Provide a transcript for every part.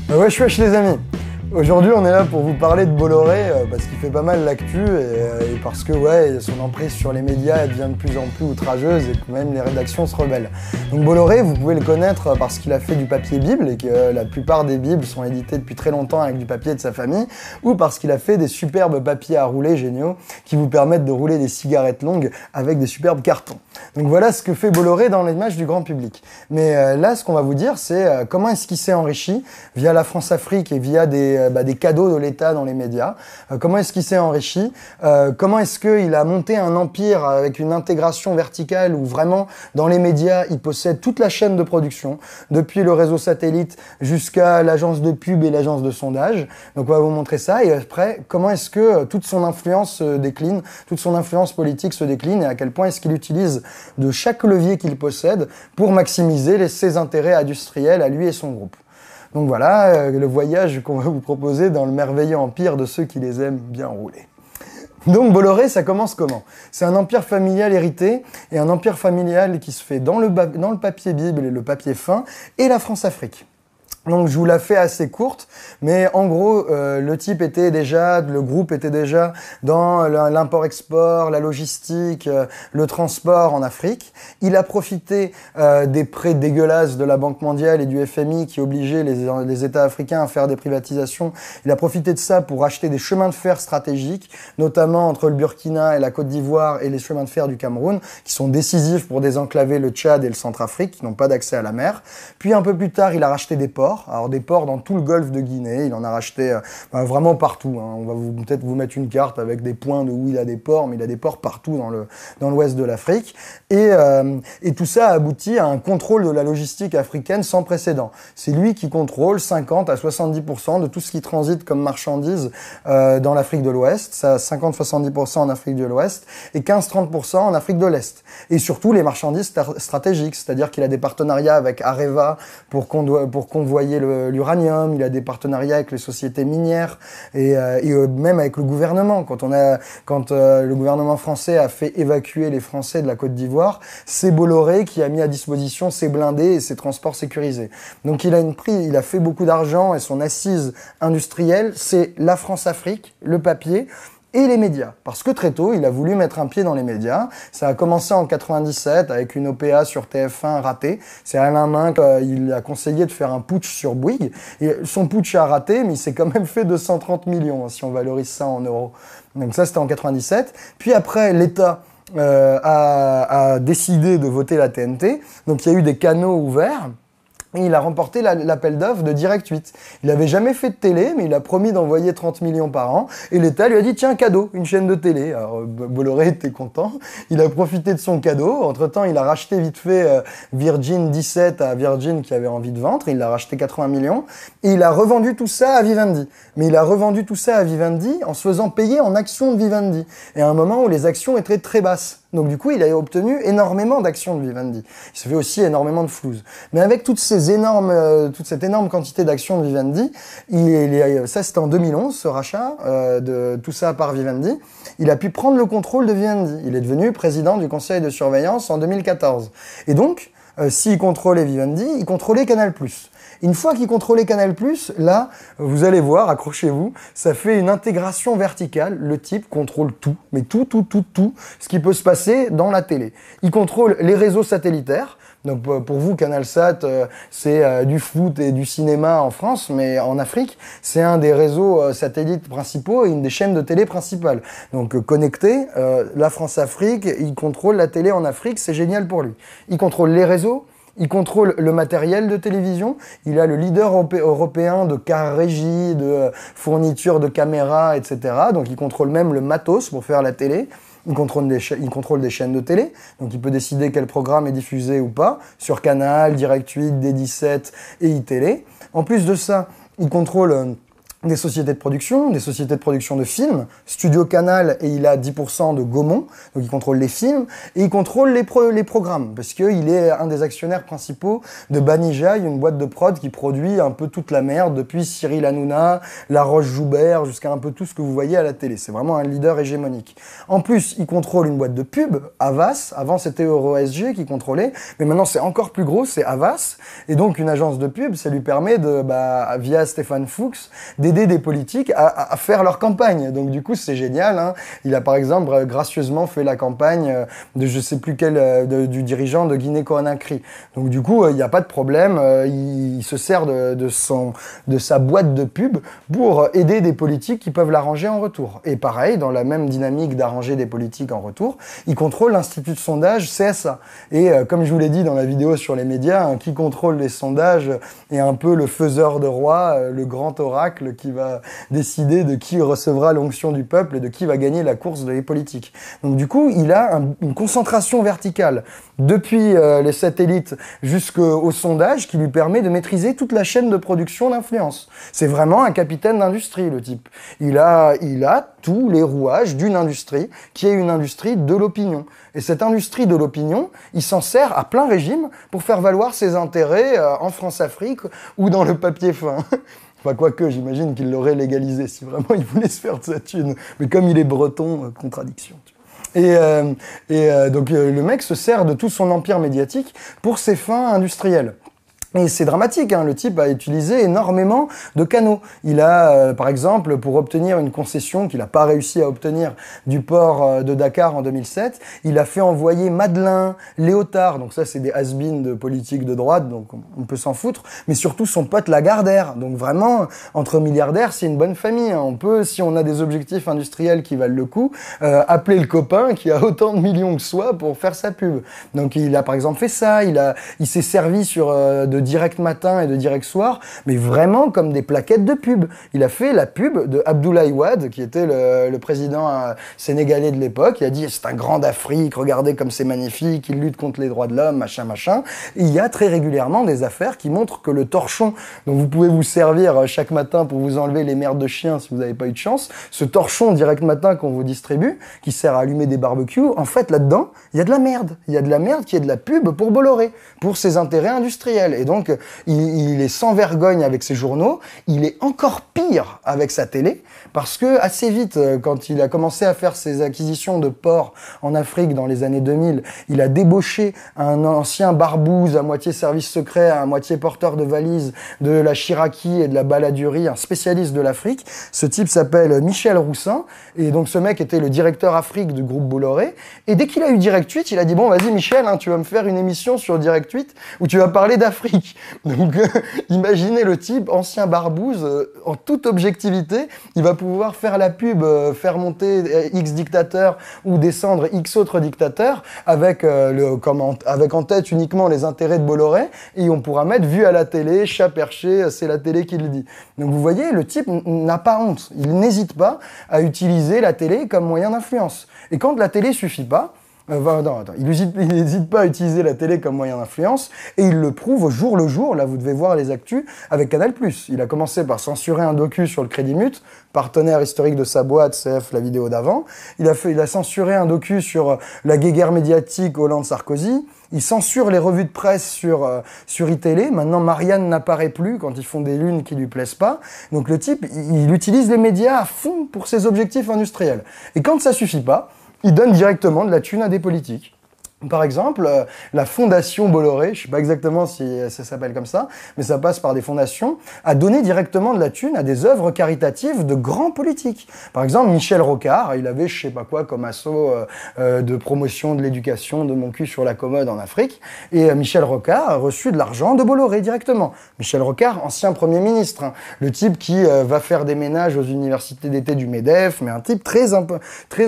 Wesh wesh les amis. Aujourd'hui on est là pour vous parler de Bolloré parce qu'il fait pas mal l'actu et parce que ouais, son emprise sur les médias elle devient de plus en plus outrageuse et que même les rédactions se rebellent. Donc Bolloré, vous pouvez le connaître parce qu'il a fait du papier Bible et que la plupart des Bibles sont éditées depuis très longtemps avec du papier de sa famille, ou parce qu'il a fait des superbes papiers à rouler géniaux qui vous permettent de rouler des cigarettes longues avec des superbes cartons. Donc voilà ce que fait Bolloré dans l'image du grand public. Mais là ce qu'on va vous dire c'est comment est-ce qu'il s'est enrichi via la France-Afrique et via des cadeaux de l'État dans les médias. Comment est-ce qu'il s'est enrichi? Comment est-ce qu'il a monté un empire avec une intégration verticale où vraiment, dans les médias, il possède toute la chaîne de production, depuis le réseau satellite jusqu'à l'agence de pub et l'agence de sondage. Donc on va vous montrer ça. Et après, comment est-ce que toute son influence se décline, toute son influence politique se décline et à quel point est-ce qu'il utilise de chaque levier qu'il possède pour maximiser ses intérêts industriels à lui et son groupe. Donc voilà, le voyage qu'on va vous proposer dans le merveilleux empire de ceux qui les aiment bien rouler. Donc Bolloré, ça commence comment? C'est un empire familial hérité, et un empire familial qui se fait dans le papier Bible et le papier fin, et la France-Afrique. Donc je vous la fais assez courte, mais en gros, le groupe était déjà dans l'import-export, la logistique, le transport en Afrique. Il a profité des prêts dégueulasses de la Banque mondiale et du FMI qui obligeaient les États africains à faire des privatisations. Il a profité de ça pour acheter des chemins de fer stratégiques, notamment entre le Burkina et la Côte d'Ivoire et les chemins de fer du Cameroun, qui sont décisifs pour désenclaver le Tchad et le Centrafrique, qui n'ont pas d'accès à la mer. Puis un peu plus tard, il a racheté des ports. Alors des ports dans tout le golfe de Guinée, il en a racheté vraiment partout. On va peut-être vous mettre une carte avec des points de où il a des ports, mais il a des ports partout dans l'ouest de l'Afrique. Et tout ça a abouti à un contrôle de la logistique africaine sans précédent. C'est lui qui contrôle 50 à 70% de tout ce qui transite comme marchandises dans l'Afrique de l'Ouest. Ça 50-70% en Afrique de l'Ouest et 15-30% en Afrique de l'Est. Et surtout les marchandises stratégiques, c'est-à-dire qu'il a des partenariats avec Areva pour convoyer l'uranium, il a des partenariats avec les sociétés minières et même avec le gouvernement. Quand le gouvernement français a fait évacuer les Français de la Côte d'Ivoire, c'est Bolloré qui a mis à disposition ses blindés et ses transports sécurisés. Donc il a fait beaucoup d'argent et son assise industrielle, c'est la France-Afrique, le papier, et les médias. Parce que très tôt, il a voulu mettre un pied dans les médias. Ça a commencé en 97 avec une OPA sur TF1 ratée. C'est Alain Minc, il a conseillé de faire un putsch sur Bouygues. Et son putsch a raté, mais il s'est quand même fait 230 millions, si on valorise ça en euros. Donc ça, c'était en 97. Puis après, l'État a décidé de voter la TNT. Donc il y a eu des canaux ouverts. Et il a remporté l'appel d'offres de Direct 8. Il avait jamais fait de télé, mais il a promis d'envoyer 30 millions par an. Et l'État lui a dit, tiens, cadeau, une chaîne de télé. Alors, Bolloré était content. Il a profité de son cadeau. Entre-temps, il a racheté vite fait Virgin 17 à Virgin qui avait envie de vendre. Il l'a racheté 80 millions. Et il a revendu tout ça à Vivendi. Mais il a revendu tout ça à Vivendi en se faisant payer en actions de Vivendi. Et à un moment où les actions étaient très basses. Donc du coup, il a obtenu énormément d'actions de Vivendi. Il se fait aussi énormément de flouze. Mais avec toute cette énorme quantité d'actions de Vivendi, ça c'était en 2011, ce rachat de tout ça par Vivendi, il a pu prendre le contrôle de Vivendi. Il est devenu président du conseil de surveillance en 2014. Et donc, s'il contrôlait Vivendi, il contrôlait Canal+. Une fois qu'il contrôlait Canal+, là, vous allez voir, accrochez-vous, ça fait une intégration verticale. Le type contrôle tout, mais tout, ce qui peut se passer dans la télé. Il contrôle les réseaux satellitaires. Donc pour vous, CanalSat, c'est du foot et du cinéma en France, mais en Afrique, c'est un des réseaux satellites principaux et une des chaînes de télé principales. Donc connecté, la France-Afrique, il contrôle la télé en Afrique, c'est génial pour lui. Il contrôle les réseaux. Il contrôle le matériel de télévision. Il a le leader européen de car régie, de fourniture de caméras, etc. Donc il contrôle même le matos pour faire la télé. Il contrôle des chaînes de télé. Donc il peut décider quel programme est diffusé ou pas sur Canal, Direct 8, D17 et iTélé. En plus de ça, il contrôle des sociétés de production de films, Studio Canal, et il a 10% de Gaumont, donc il contrôle les films, et il contrôle les programmes, parce qu'il est un des actionnaires principaux de Banijay, une boîte de prod qui produit un peu toute la merde, depuis Cyril Hanouna, La Roche-Joubert, jusqu'à un peu tout ce que vous voyez à la télé. C'est vraiment un leader hégémonique. En plus, il contrôle une boîte de pub, Havas. Avant, c'était EuroSG qui contrôlait, mais maintenant, c'est encore plus gros, c'est Havas. Et donc, une agence de pub, ça lui permet de, via Stéphane Fuchs, d'aider des politiques à faire leur campagne. Donc du coup, c'est génial, hein. Il a par exemple gracieusement fait la campagne de je sais plus quel du dirigeant de Guinée-Conakry. Donc du coup, il n'y a pas de problème. Il se sert de sa boîte de pub pour aider des politiques qui peuvent l'arranger en retour. Et pareil, dans la même dynamique d'arranger des politiques en retour, il contrôle l'institut de sondage CSA. Et comme je vous l'ai dit dans la vidéo sur les médias, hein, qui contrôle les sondages est un peu le faiseur de roi, le grand oracle qui va décider de qui recevra l'onction du peuple et de qui va gagner la course des politiques. Donc du coup, il a une concentration verticale depuis les satellites jusqu'au sondage qui lui permet de maîtriser toute la chaîne de production d'influence. C'est vraiment un capitaine d'industrie, le type. Il a tous les rouages d'une industrie qui est une industrie de l'opinion. Et cette industrie de l'opinion, il s'en sert à plein régime pour faire valoir ses intérêts en France-Afrique ou dans le papier fin. Enfin, quoique, j'imagine qu'il l'aurait légalisé si vraiment il voulait se faire de sa thune. Mais comme il est breton, contradiction. Et donc, le mec se sert de tout son empire médiatique pour ses fins industrielles. Et c'est dramatique, hein. Le type a utilisé énormément de canaux. Il a, par exemple, pour obtenir une concession qu'il n'a pas réussi à obtenir du port de Dakar en 2007, il a fait envoyer Madelin, Léotard, donc ça c'est des has-been de politique de droite, donc on peut s'en foutre, mais surtout son pote Lagardère. Donc vraiment, entre milliardaires, c'est une bonne famille, hein. On peut, si on a des objectifs industriels qui valent le coup, appeler le copain qui a autant de millions que soi pour faire sa pub. Donc il a par exemple fait ça, il s'est servi sur de Direct Matin et de Direct Soir, mais vraiment comme des plaquettes de pub. Il a fait la pub de Abdoulaye Wade, qui était le président sénégalais de l'époque. Il a dit, c'est un grand d'Afrique, regardez comme c'est magnifique, il lutte contre les droits de l'homme, machin, machin. Et il y a très régulièrement des affaires qui montrent que le torchon dont vous pouvez vous servir chaque matin pour vous enlever les merdes de chiens si vous n'avez pas eu de chance, ce torchon Direct Matin qu'on vous distribue, qui sert à allumer des barbecues, en fait, là-dedans, il y a de la merde. Il y a de la merde qui est de la pub pour Bolloré, pour ses intérêts industriels. Et donc, il est sans vergogne avec ses journaux, il est encore pire avec sa télé, parce que assez vite, quand il a commencé à faire ses acquisitions de ports en Afrique dans les années 2000, il a débauché un ancien barbouze à moitié service secret, à moitié porteur de valises de la Chiraki et de la Baladurie, un spécialiste de l'Afrique. Ce type s'appelle Michel Roussin, et donc ce mec était le directeur Afrique du groupe Bolloré, et dès qu'il a eu Direct 8, il a dit, bon, vas-y Michel, hein, tu vas me faire une émission sur Direct 8 où tu vas parler d'Afrique. Donc, imaginez le type, ancien barbouze, en toute objectivité, il va pouvoir faire la pub, faire monter X dictateurs ou descendre X autres dictateurs avec, avec en tête uniquement les intérêts de Bolloré, et on pourra mettre vu à la télé, chat perché, c'est la télé qui le dit. Donc vous voyez, le type n'a pas honte, il n'hésite pas à utiliser la télé comme moyen d'influence. Et quand la télé suffit pas, il n'hésite pas à utiliser la télé comme moyen d'influence, et il le prouve au jour le jour. Là, vous devez voir les actus avec Canal+. Il a commencé par censurer un docu sur le Crédit Mut, partenaire historique de sa boîte, CF, la vidéo d'avant. Il a censuré un docu sur la guéguerre médiatique Hollande-Sarkozy. Il censure les revues de presse sur iTélé. Maintenant, Marianne n'apparaît plus quand ils font des lunes qui lui plaisent pas. Donc le type, il utilise les médias à fond pour ses objectifs industriels. Et quand ça suffit pas, il donne directement de la thune à des politiques. Par exemple, la fondation Bolloré, je sais pas exactement si ça s'appelle comme ça, mais ça passe par des fondations, a donné directement de la thune à des œuvres caritatives de grands politiques. Par exemple, Michel Rocard, il avait je sais pas quoi comme assaut de promotion de l'éducation de mon cul sur la commode en Afrique, et Michel Rocard a reçu de l'argent de Bolloré directement. Michel Rocard, ancien Premier ministre, hein, le type qui va faire des ménages aux universités d'été du MEDEF, mais un type très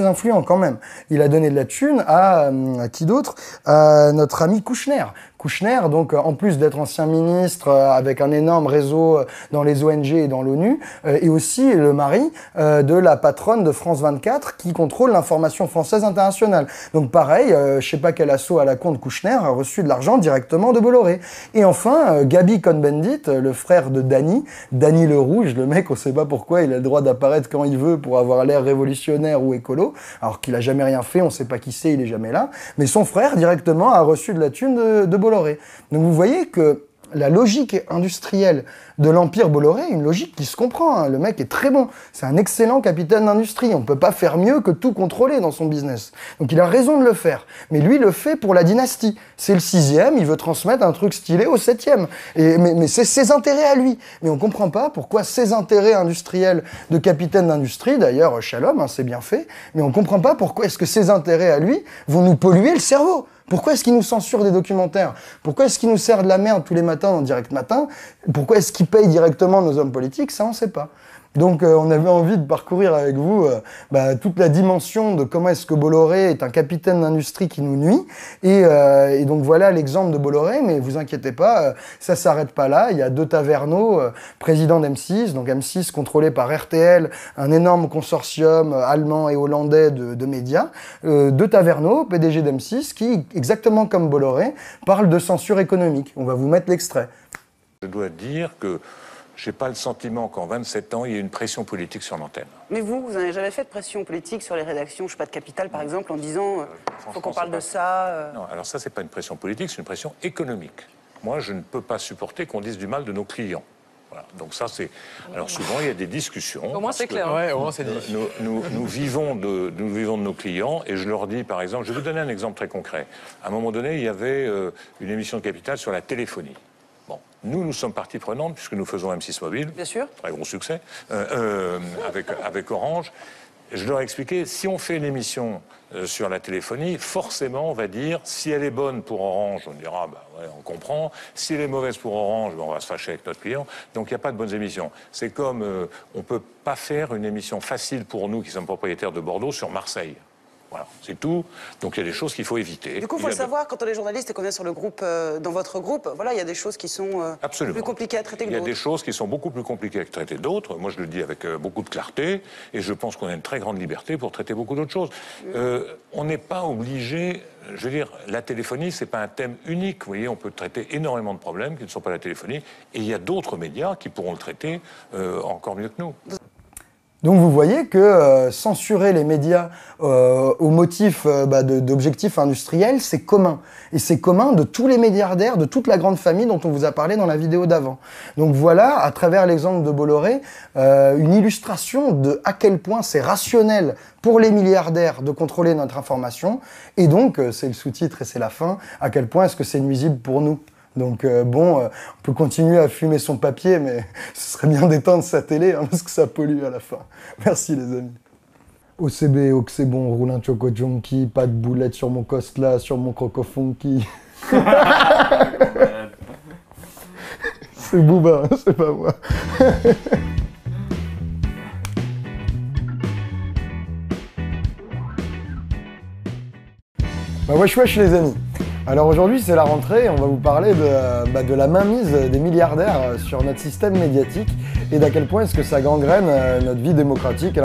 influent quand même. Il a donné de la thune à qui d'autre? Notre ami Kouchner. Kouchner, donc en plus d'être ancien ministre avec un énorme réseau dans les ONG et dans l'ONU, et aussi le mari de la patronne de France 24 qui contrôle l'information française internationale. Donc pareil, je sais pas quel assaut à la con de Kouchner a reçu de l'argent directement de Bolloré. Et enfin, Gabi Cohn-Bendit, le frère de Dany le Rouge, le mec, on sait pas pourquoi, il a le droit d'apparaître quand il veut pour avoir l'air révolutionnaire ou écolo, alors qu'il a jamais rien fait, on sait pas qui c'est, il est jamais là, mais son frère directement a reçu de la thune de Bolloré. Donc vous voyez que la logique industrielle de l'empire Bolloré, une logique qui se comprend, hein. Le mec est très bon, c'est un excellent capitaine d'industrie, on peut pas faire mieux que tout contrôler dans son business. Donc il a raison de le faire, mais lui le fait pour la dynastie. C'est le 6e, il veut transmettre un truc stylé au 7e. Mais c'est ses intérêts à lui. Mais on comprend pas pourquoi ses intérêts industriels de capitaine d'industrie, d'ailleurs Shalom, hein, c'est bien fait, mais on comprend pas pourquoi est-ce que ses intérêts à lui vont nous polluer le cerveau. Pourquoi est-ce qu'il nous censure des documentaires? Pourquoi est-ce qu'il nous sert de la merde tous les matins en direct matin? Pourquoi est-ce qu'il paye directement nos hommes politiques? Ça, on ne sait pas. Donc on avait envie de parcourir avec vous toute la dimension de comment est-ce que Bolloré est un capitaine d'industrie qui nous nuit. Et donc voilà l'exemple de Bolloré, mais vous inquiétez pas, ça s'arrête pas là. Il y a deux Taverneau, président d'M6, donc M6 contrôlé par RTL, un énorme consortium allemand et hollandais de médias. Deux Taverneau, PDG d'M6, qui, exactement comme Bolloré, parle de censure économique. On va vous mettre l'extrait. Je dois dire que j'ai pas le sentiment qu'en 27 ans, il y ait une pression politique sur l'antenne. Mais vous n'avez jamais fait de pression politique sur les rédactions, je sais pas, de Capital, par exemple, en disant faut qu'on parle de ça Non, alors ça, c'est pas une pression politique, c'est une pression économique. Moi, je ne peux pas supporter qu'on dise du mal de nos clients. Voilà. Donc ça, c'est... Alors souvent, il y a des discussions. Au moins, c'est clair. Ouais, au moins, c'est dit. Nous vivons de nos clients, et je leur dis, par exemple, je vais vous donner un exemple très concret. À un moment donné, il y avait une émission de Capital sur la téléphonie. Bon, nous sommes partie prenante puisque nous faisons M6 Mobile. Bien sûr. Très gros succès, avec Orange. Je leur ai expliqué, si on fait une émission sur la téléphonie, forcément, on va dire, si elle est bonne pour Orange, on dira, bah ouais, on comprend. Si elle est mauvaise pour Orange, bah, on va se fâcher avec notre client. Donc, il n'y a pas de bonnes émissions. C'est comme, on ne peut pas faire une émission facile pour nous, qui sommes propriétaires de Bordeaux, sur Marseille. Voilà, c'est tout. Donc il y a des choses qu'il faut éviter. Du coup, il faut le savoir, quand on est journaliste et qu'on est sur le groupe, dans votre groupe, voilà, il y a des choses qui sont plus compliquées à traiter que d'autres. Il y a des choses qui sont beaucoup plus compliquées à traiter d'autres. Moi, je le dis avec beaucoup de clarté, et je pense qu'on a une très grande liberté pour traiter beaucoup d'autres choses. On n'est pas obligé... Je veux dire, la téléphonie, c'est pas un thème unique. Vous voyez, on peut traiter énormément de problèmes qui ne sont pas la téléphonie, et il y a d'autres médias qui pourront le traiter encore mieux que nous. Donc vous voyez que censurer les médias au motif d'objectifs industriels, c'est commun. Et c'est commun de tous les milliardaires, de toute la grande famille dont on vous a parlé dans la vidéo d'avant. Donc voilà, à travers l'exemple de Bolloré, une illustration de à quel point c'est rationnel pour les milliardaires de contrôler notre information. Et donc, c'est le sous-titre et c'est la fin, à quel point est-ce que c'est nuisible pour nous. Donc on peut continuer à fumer son papier, mais ce serait bien d'éteindre sa télé, hein, parce que ça pollue à la fin. Merci les amis. OCB, Oxébon, roule un choco junkie, pas de boulettes sur mon Costla, sur mon croco funky. C'est Booba, hein, c'est pas moi. Bah wesh wesh les amis. Alors aujourd'hui c'est la rentrée et on va vous parler de la mainmise des milliardaires sur notre système médiatique et d'à quel point est-ce que ça gangrène notre vie démocratique.